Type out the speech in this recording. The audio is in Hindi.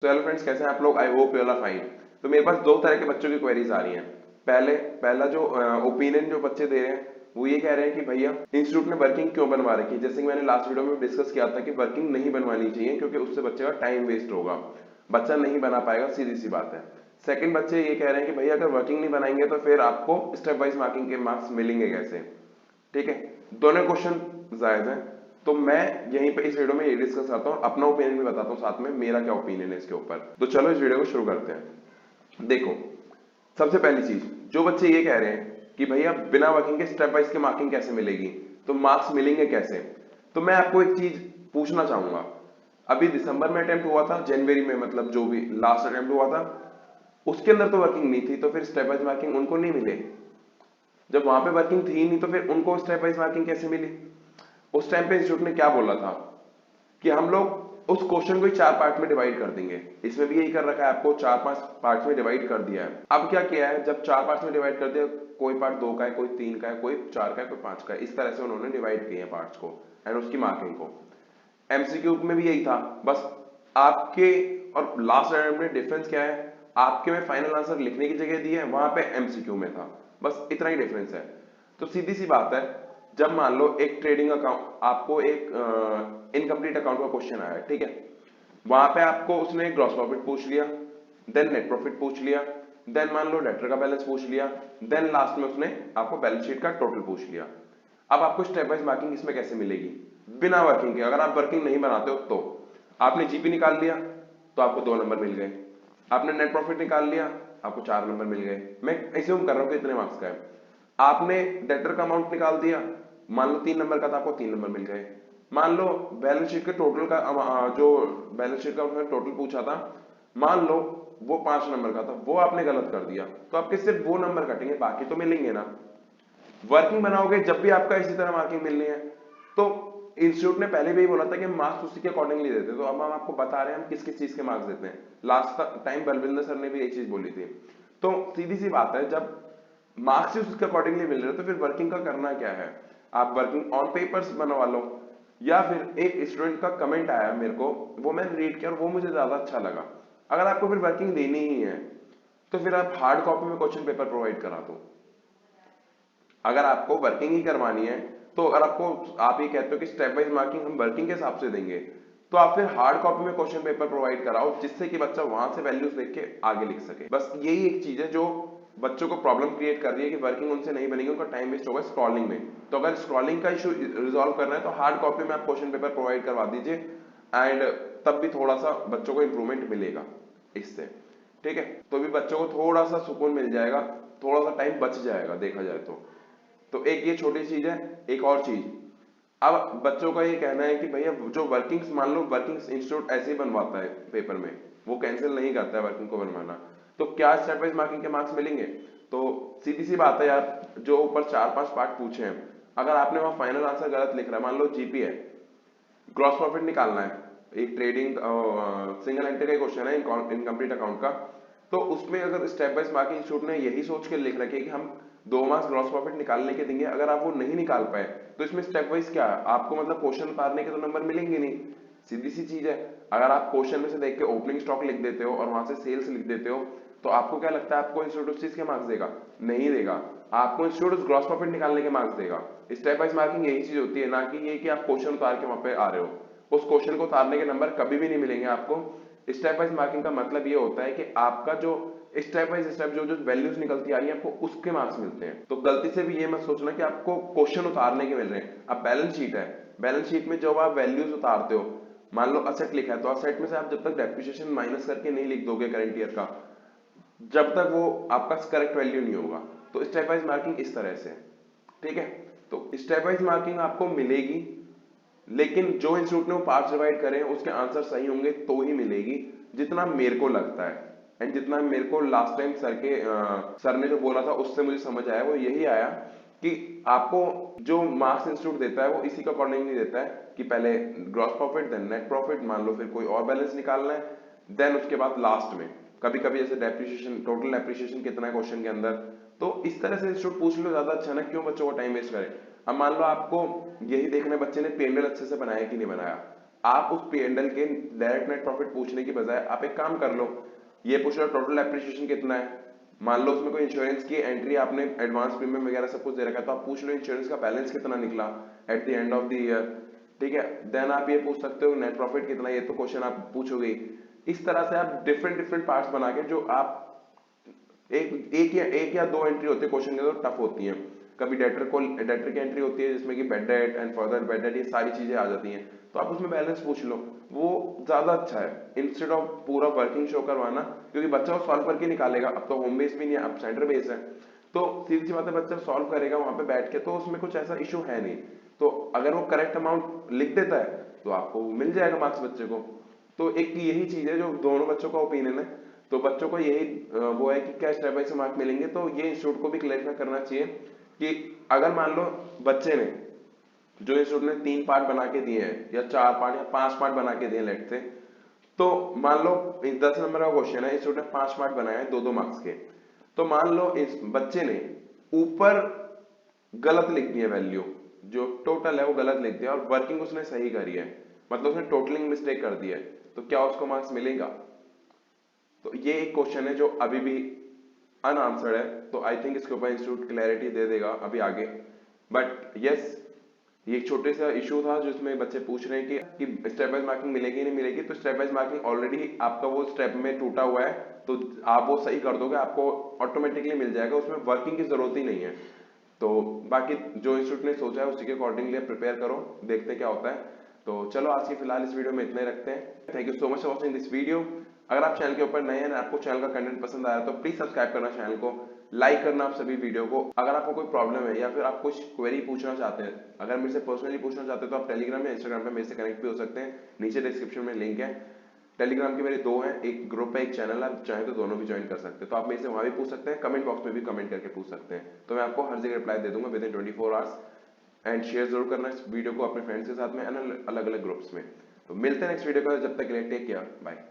तो हेलो फ्रेंड्स, कैसे हैं आप लोग? I hope you all are fine. तो मेरे पास दो तरह के बच्चों की क्वेरीज आ रही हैं। पहला जो ओपिनियन जो बच्चे दे रहे हैं वो ये कह रहे हैं कि भैया इंस्टीट्यूट ने वर्किंग क्यों बनवा रखी है। जैसे कि मैंने लास्ट वीडियो में डिस्कस किया था कि वर्किंग नहीं बनवानी चाहिए क्योंकि उससे बच्चे का टाइम वेस्ट होगा, बच्चा नहीं बना पाएगा, सीधी सी बात है। सेकंड बच्चे ये कह रहे हैं कि भैया अगर वर्किंग नहीं बनाएंगे तो फिर आपको स्टेप वाइज मार्किंग के मार्क्स मिलेंगे कैसे। ठीक है, दोनों क्वेश्चन जायज हैं। तो मैं यहीं पे इस वीडियो में ये डिस्कस करता हूँ, अपना ओपिनियन भी बताता हूँ, साथ में मेरा क्या ओपिनियन है इसके ऊपर। तो चलो इस वीडियो को शुरू करते हैं। देखो, सबसे पहली चीज, जो बच्चे ये कह रहे हैं कि भैया बिना वर्किंग के स्टेप वाइज के मार्किंग कैसे मिलेगी, तो मार्क्स मिलेंगे कैसे, तो मैं आपको एक चीज पूछना चाहूंगा। अभी दिसंबर में अटेम्प्ट हुआ था, जनवरी में मतलब जो भी लास्ट अटेम्प्ट हुआ था उसके अंदर तो वर्किंग नहीं थी, तो फिर स्टेप वाइज मार्किंग उनको नहीं मिले। जब वहां पे वर्किंग थी नहीं तो फिर उनको स्टेप वाइज मार्किंग कैसे मिली? उस टाइम पे इंस्टीट्यूट ने क्या बोला था कि हम लोग उस क्वेश्चन को ही चार पार्ट में डिवाइड कर देंगे। इसमें भी यही कर रखा है, आपको चार पांच पार्ट में डिवाइड कर दिया है। अब क्या किया है, जब चार पार्ट में डिवाइड कर दिया, कोई पार्ट दो का है, कोई तीन का है, कोई चार का है, कोई पांच का है, इस तरह से उन्होंने डिवाइड किए हैं पार्ट्स को एंड उसकी मार्किंग को। एमसीक्यू में भी यही था, बस आपके और लास्ट अटेम्प्ट में डिफरेंस क्या है, आपके में फाइनल आंसर लिखने की जगह दी है, वहां पे एमसीक्यू में था, बस इतना ही डिफरेंस है। तो सीधी सी बात है, जब मान लो एक ट्रेडिंग अकाउंट, आपको एक इनकम्प्लीट अकाउंट का क्वेश्चन आया है, ठीक है, वहां पे आपको उसने ग्रॉस प्रॉफिट पूछ लिया, देन नेट प्रॉफिट पूछ लिया, देन मान लो डेटर का बैलेंस पूछ लिया, देन लास्ट में उसने आपको बैलेंस शीट का टोटल पूछ लिया। अब आपको स्टेप वाइज मार्किंग इसमें कैसे मिलेगी बिना वर्किंग के? अगर आप वर्किंग नहीं बनाते हो तो आपने जीपी निकाल लिया तो आपको 2 नंबर मिल गए, आपने नेट प्रॉफिट निकाल लिया आपको 4 नंबर मिल गए। मैं ऐसे कर रहा हूं कि इतने मार्क्स का है। आपने डेटर का अमाउंट निकाल दिया, मान लो 3 नंबर का था, आपको 3 नंबर मिल गए। मान लो बैलेंस शीट के टोटल का जो बैलेंस शीट का उसने टोटल पूछा था, मान लो वो 5 नंबर का था, वो आपने गलत कर दिया, तो आपके सिर्फ वो नंबर कटेंगे, बाकी तो मिलेंगे ना। वर्किंग बनाओगे जब भी आपका इसी तरह मार्किंग मिलनी है। तो इंस्टीट्यूट ने पहले भी बोला था कि मार्क्स उसी के अकॉर्डिंगली देते हैं, तो अब हम आपको बता रहे हैं हम किस किस चीज के मार्क्स देते हैं। लास्ट टाइम बलविंदर सर ने भी यही चीज बोली थी। तो सीधी सी बात है, जब मार्क्स ही उसके अकॉर्डिंगली मिल रहे हैं तो फिर वर्किंग का करना क्या है? आप वर्किंग ऑन पेपर्स बनवा लो, या फिर एक स्टूडेंट का कमेंट आया मेरे को, वो मैंने रीड किया और वो मुझे ज्यादा अच्छा लगा। अगर आपको फिर वर्किंग देनी ही है तो फिर आप हार्ड कॉपी में क्वेश्चन पेपर प्रोवाइड करा दो। अगर आपको वर्किंग ही करवानी है तो अगर आपको, आप ये कहते हो कि स्टेप वाइज मार्किंग हम वर्किंग के हिसाब से देंगे, तो आप फिर हार्ड कॉपी में क्वेश्चन पेपर प्रोवाइड कराओ जिससे कि बच्चा वहां से वैल्यूज देख के आगे लिख सके। बस यही एक चीज है जो बच्चों को प्रॉब्लम क्रिएट कर रही है कि वर्किंग उनसे नहीं बनेगी, उनका टाइम वेस्ट होगा स्क्रॉलिंग में। तो अगर स्क्रॉलिंग का इशू रिजॉल्व करना है तो हार्ड कॉपी में आप क्वेश्चन पेपर प्रोवाइड करवा दीजिए, एंड तब भी थोड़ा सा बच्चों को इंप्रूवमेंट मिलेगा इससे। ठीक है, तो भी बच्चों को थोड़ा सा सुकून मिल जाएगा, थोड़ा सा टाइम बच जाएगा देखा जाए तो एक ये छोटी चीज है। एक और चीज, अब बच्चों का ये कहना है कि भैया जो वर्किंग्स, मान लो वर्किंग्स इंस्टीट्यूट ऐसे ही बनवाता है पेपर में, वो कैंसिल नहीं करता है वर्किंग को बनवाना, तो क्या स्टेप वाइज मार्किंग के मार्क्स मिलेंगे? तो सीधी सी बात है यार, जो ऊपर चार पांच पार्ट पूछे हैं, अगर आपने वहां फाइनल आंसर गलत लिख रहा है, मान लो जीपी है, ग्रॉस प्रॉफिट निकालना है, एक ट्रेडिंग सिंगल एंट्री का क्वेश्चन है इनकम्प्लीट अकाउंट का, तो उसमें अगर स्टेप वाइज मार्किंग इंस्टीट्यूट ने यही सोच के लिख रखे कि हम 2 मार्क्स ग्रॉस प्रॉफिट निकालने के देंगे, अगर आप वो नहीं निकाल पाए तो इसमें स्टेप वाइज क्या है, आपको मतलब क्वेश्चन उतारने के तो नंबर मिलेंगे नहीं। सीधी सी चीज है, अगर आप क्वेश्चन में से देख के ओपनिंग स्टॉक लिख देते हो और वहां से सेल्स लिख देते हो, तो आपको क्या लगता है आपको इंस्टीट्यूट उस चीज के मार्क्स देगा? नहीं देगा। आपको इंस्टीट्यूट ग्रॉस प्रॉफिट निकालने के मार्क्स देगा। स्टेप वाइज मार्किंग यही चीज होती है, ना कि ये कि आप क्वेश्चन उतार के वहां पे आ रहे हो। उस क्वेश्चन को उतारने के नंबर कभी भी नहीं मिलेंगे आपको। स्टेप वाइज मार्किंग का मतलब ये होता है कि आपका जो स्टेप बाय स्टेप जो जो वैल्यूज निकलती आ रही है आपको उसके मार्क्स मिलते हैं। तो गलती से भी ये मत सोचना कि आपको क्वेश्चन उतारने के मिल रहे हैं। अब बैलेंस शीट है, बैलेंस शीट में जब आप वैल्यूज उतारते हो, मान लो असेट लिखा है, तो असेट में से आप जब तक डेप्रिसिएशन माइनस करके नहीं लिख दोगे करंट ईयर का, जब तक वो आपका करेक्ट वैल्यू नहीं होगा। तो स्टेप वाइज मार्किंग इस तरह से, ठीक है। तो स्टेप वाइज मार्किंग आपको मिलेगी, लेकिन जो इंस्टीट्यूट ने वो पार्ट्स डिवाइड करे हैं उसके आंसर सही होंगे तो ही मिलेगी, जितना मेरे को लगता है। एंड जितना मेरे को लास्ट टाइम सर ने जो बोला था उससे मुझे समझ आया वो यही आया कि आपको जो मार्क्स इंस्टीट्यूट देता है वो इसी का अकॉर्डिंग नहीं देता है कि पहले gross profit then net profit, मान लो फिर कोई और बैलेंस निकालना है, देन उसके बाद लास्ट में कभी कभी जैसे डेप्रिसिएशन, टोटल डेप्रिसिएशन कितना है क्वेश्चन के अंदर। तो इस तरह से इंस्टीट्यूट पूछ लो, ज्यादा अच्छा ना, क्यों बच्चों को टाइम वेस्ट करे। अब मान लो आपको यही देखना है बच्चे ने पेंडल अच्छे से बनाया कि नहीं बनाया, आप उस P&L के डायरेक्ट नेट प्रॉफिट पूछने की बजाय आप एक काम कर लो, ये पूछ लो टोटल एप्रिसिएशन कितना है। मान लो उसमें कोई इंश्योरेंस की एंट्री आपने एडवांस प्रीमियम वगैरह सब कुछ दे रखा है, तो आप पूछ लो इंश्योरेंस का बैलेंस कितना निकला at the end of the year, ठीक है। देन आप ये पूछ सकते हो नेट प्रॉफिट कितना, ये तो क्वेश्चन आप पूछोगे। इस तरह से आप डिफरेंट डिफरेंट पार्ट्स बना के, जो आप एक या दो एंट्री होती है क्वेश्चन के, तो टफ होती है। कभी डेटर की एंट्री होती है जिसमें कि bed date and further bed date, ये सारी चीजें आ जाती हैं, तो आप उसमें बैलेंस पूछ लो, वो ज्यादा अच्छा है इंस्टेड ऑफ पूरा वर्किंग शो करवाना, क्योंकि बच्चा वो सॉल्व करके निकालेगा। अब तो होम बेस भी नहीं है, अब सेंटर बेस है, तो सीधी सी बात है बच्चा सॉल्व करेगा वहां पे बैठ के, तो उसमें कुछ ऐसा इशू है नहीं। तो अगर वो करेक्ट अमाउंट लिख देता है तो आपको मिल जाएगा मार्क्स बच्चे को। तो एक यही चीज है जो दोनों बच्चों का ओपिनियन है, तो बच्चों को यही वो है कि क्या स्टेप बाय स्टेप मार्क मिलेंगे। तो ये इंस्टीट्यूट को भी क्लैरिफाई करना चाहिए कि अगर मान लो बच्चे ने, जो इंस्टीट्यूट ने 3 पार्ट बना के दिए हैं या 4 पार्ट या 5 पार्ट बना के दिए लेट से, तो मान लो 10 नंबर का क्वेश्चन है, इंस्टीट्यूट ने 5 पार्ट बनाए हैं 2-2 मार्क्स के, तो मान लो इस बच्चे ने ऊपर गलत लिख दिया वैल्यू, जो टोटल है वो गलत लिख दिया और वर्किंग उसने सही करी है, मतलब उसने टोटलिंग मिस्टेक कर दी है, तो क्या उसको मार्क्स मिलेगा? तो ये एक क्वेश्चन है जो अभी भी अनआंसर्ड है, तो आई थिंक इसके ऊपर इंस्टीट्यूट क्लैरिटी दे देगा अभी आगे। बट यस, ये एक छोटे सा इशू था जिसमें बच्चे पूछ रहे हैं कि स्टेप वाइज मार्किंग मिलेगी नहीं मिलेगी। तो स्टेप वाइज मार्किंग ऑलरेडी आपका वो स्टेप में टूटा हुआ है, तो आप वो सही कर दोगे, आपको ऑटोमेटिकली मिल जाएगा, उसमें वर्किंग की जरूरत ही नहीं है। तो बाकी जो इंस्टीट्यूट ने सोचा है उसी के अकॉर्डिंगली प्रिपेयर करो, देखते हैं क्या होता है। तो चलो आज की फिलहाल इस वीडियो में इतना ही रखते हैं। Thank you so much for watching this video. अगर आप चैनल के ऊपर नए हैं, आपको चैनल का कंटेंट पसंद आया तो प्लीज सब्सक्राइब करना चैनल को, लाइक करना आप सभी वीडियो को। अगर आपको कोई प्रॉब्लम है या फिर आप कुछ क्वेरी पूछना चाहते हैं, अगर मेरे से पर्सनली पूछना चाहते हैं, तो आप टेलीग्राम या इंस्टाग्राम पे मेरे से कनेक्ट भी हो सकते हैं, नीचे डिस्क्रिप्शन में लिंक है। टेलीग्राम के मेरे 2 हैं, एक ग्रुप है एक चैनल है, आप चाहे तो दोनों भी ज्वाइन कर सकते हैं। तो आप मेरे से वहां भी पूछ सकते हैं, कमेंट बॉक्स में भी कमेंट करके पूछ सकते हैं, तो मैं आपको हर जगह रिप्लाई दे दूंगा with in 24 hours. And share जरूर करना इस वीडियो को अपने फ्रेंड्स के साथ में अलग अलग ग्रुप्स में। तो मिलते हैं नेक्स्ट वीडियो का, जब तक के लिए टेक केयर, बाय।